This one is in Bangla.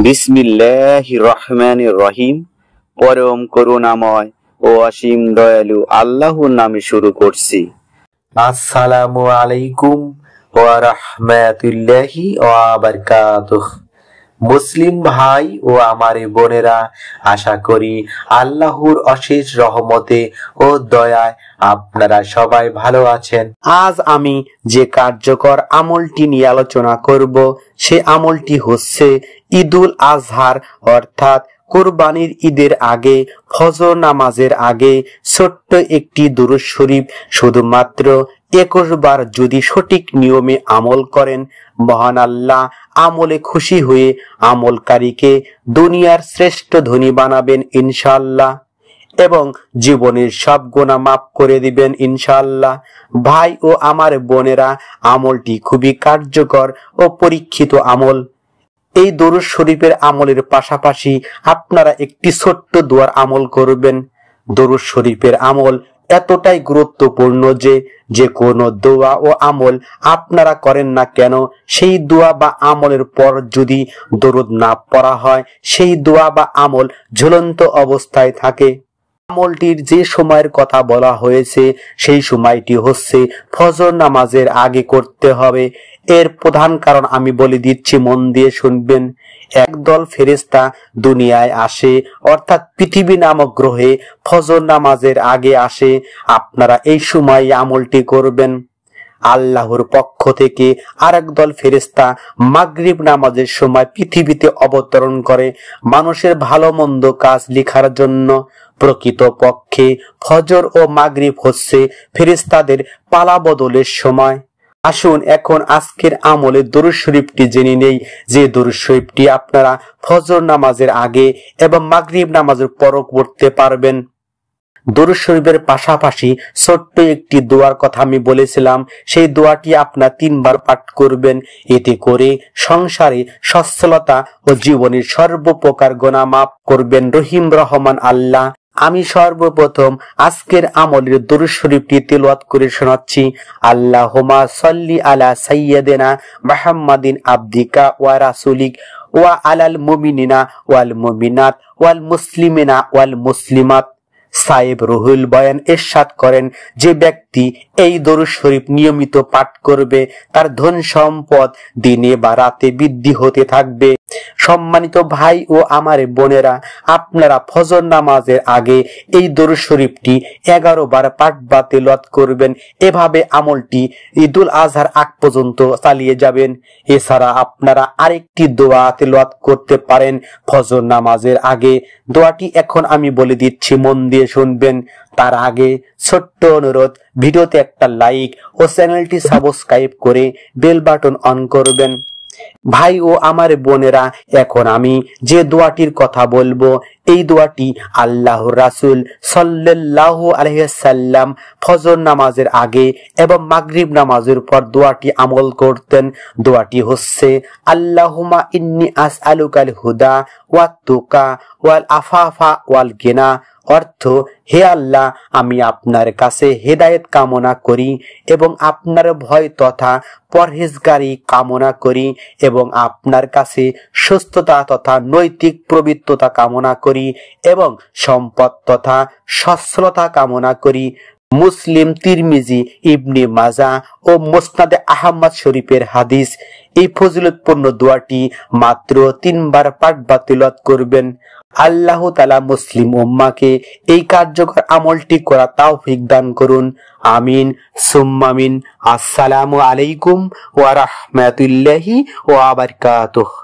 বিসমিল্লাহির রহমানির রহিম। পরম করুণাময় ও অসীম দয়ালু আল্লাহর নামে শুরু করছি। আসসালামু আলাইকুম ওয়া রাহমাতুল্লাহি ওয়া বারাকাতুহু। মুসলিম ভাই ও আমার বোনেরা, আশা করি আল্লাহর অশেষ রহমতে ও দয়ায় আপনারা সবাই ভালো আছেন। আজ আমি যে কার্যকর আমলটি নিয়ে আলোচনা করব, সে আমলটি হচ্ছে ঈদুল আজহার অর্থাৎ কুরবানির ঈদের আগে ফজর নামাজের আগে ছোট্ট একটি দুরূদ শরীফ শুধুমাত্র 21 বার যদি সঠিক নিয়মে আমল করেন, মহান আল্লাহ আমলে খুশি হয়ে আমলকারীকে দুনিয়ার শ্রেষ্ঠ ধনী বানাবেন ইনশাআল্লাহ, এবং জীবনের সব গুনাহ মাফ করে দিবেন ইনশাআল্লাহ। ভাই ও আমার বোনেরা, আমলটি খুবই কার্যকর ও পরীক্ষিত আমল। এই দরুদ শরীফের আমলের পাশাপাশি আপনারা একটি ছোট্ট দোয়ার আমল করবেন। দরুদ শরীফের আমল এতটাই গুরুত্বপূর্ণ যে কোনো দোয়া ও আমল আপনারা করেন না কেন, সেই দোয়া বা আমলের পর যদি দরুদ না পড়া হয়, সেই দোয়া বা আমল ঝুলন্ত অবস্থায় থাকে। আমলটির যে সময়ের কথা বলা হয়েছে, সেই সময়টি হচ্ছে ফজর নামাজের আগে করতে হবে। এর প্রধান কারণ আমি বলে দিচ্ছি, মন দিয়ে শুনবেন। একদল ফেরেশতা দুনিয়ায় আসে, অর্থাৎ পৃথিবী নামক গ্রহে ফজর নামাজের আগে আসে। আপনারা এই সময় আমলটি করবেন। আল্লাহর পক্ষ থেকে আরেক দল ফেরেশতা মাগরিব নামাজের সময় পৃথিবীতে অবতরণ করে মানুষের ভালো মন্দ কাজ লেখার জন্য। প্রকৃত পক্ষে ফজর ও মাগরিব হচ্ছে ফেরেশতাদের পালা বদলের সময়। আসুন এখন আজকের আমলে দরুদ শরীফটি জেনে নেই, যে দরুদ শরীফটি আপনারা ফজর নামাজের আগে এবং মাগরিব নামাজের পরও পড়তে পারবেন। দরুদ শরীফের পাশাপাশি ছোট্ট একটি দোয়ার কথা আমি বলেছিলাম, সেই দোয়াটি আপনারা 3 বার পাঠ করবেন। এতে করে সংসারে সচ্ছলতা ও জীবনের সর্বপ্রকার গুনাহ মাফ করবেন রহিম রহমান আল্লাহ। আমি সর্বপ্রথম আজকের আমলের দরুদ শরীফটি তেলাওয়াত করে শোনাচ্ছি। আল্লাহুম্মা সাল্লি আলা সাইয়্যিদিনা মুহাম্মাদিন আবদিকা ওয়া রাসূলিক ওয়া আলাল মুমিনিনা ওয়াল মুমিনাত ওয়াল মুসলিমিনা ওয়াল মুসলিমাত। সাহেব রুহুল বয়ান ইরশাদ করেন, যে ব্যক্তি এই দরুদ শরীফ নিয়মিত পাঠ করবে, তার ধন সম্পদ দিনে বা রাতে বৃদ্ধি হতে থাকবে। সম্মানিত ভাই ও আমার বোনেরা, আপনারা ফজর নামাজের আগে এই দরুদ শরীফটি 11 বার পাঠ বা তেলাওয়াত করবেন। এভাবে আমলটি ঈদুল আজহার আগ পর্যন্ত চালিয়ে যাবেন। এছাড়া আপনারা আরেকটি দোয়া তেলাওয়াত করতে পারেন ফজর নামাজের আগে। দোয়াটি এখন আমি বলে দিচ্ছি, মন দিয়ে শুনবেন। তার আগে ছোট্ট অনুরোধ, ভিডিওতে একটা লাইক ও চ্যানেলটি সাবস্ক্রাইব করে বেল বাটন অন করবেন। ভাই ও আমার বোনেরা, এখন আমি যে দোয়াটির কথা বলবো, এই দোয়াটি আল্লাহর রাসূল সাল্লাল্লাহু আলাইহি ওয়াসাল্লাম ফজর নামাজের আগে এবং মাগরিব নামাজের পর দোয়াটি আমল করতেন। দোয়াটি হচ্ছে আল্লাহুম্মা ইন্নী আসআলুকাল হুদা ওয়াত তুকা ওয়াল আফাফা ওয়াল গিনা। অর্থ, হে আল্লাহ, আমি আপনার কাছে হেদায়েত কামনা করি এবং আপনার ভয় তথা পরহেজগারি কামনা করি এবং আপনার কাছে সুস্থতা তথা নৈতিক পবিত্রতা কামনা করি এবং সম্পদ তথা সচ্ছলতা কামনা করি। মুসলিম, তিরমিজি, ইবনে মাজাহ ও মুসনাদে আহমদ শরীফের হাদিস। এই ফজিলতপূর্ণ দোয়াটি মাত্র 3 বার পাঠ বা তেলাওয়াত করবেন। আল্লাহ তাআলা মুসলিম উম্মাহকে এই কার্যকর আমলটি করা তৌফিক দান করুন। আমিন সুম্মা আমিন। আসসালামু আলাইকুম ওয়া রাহমাতুল্লাহি ওয়া বারাকাতুহু।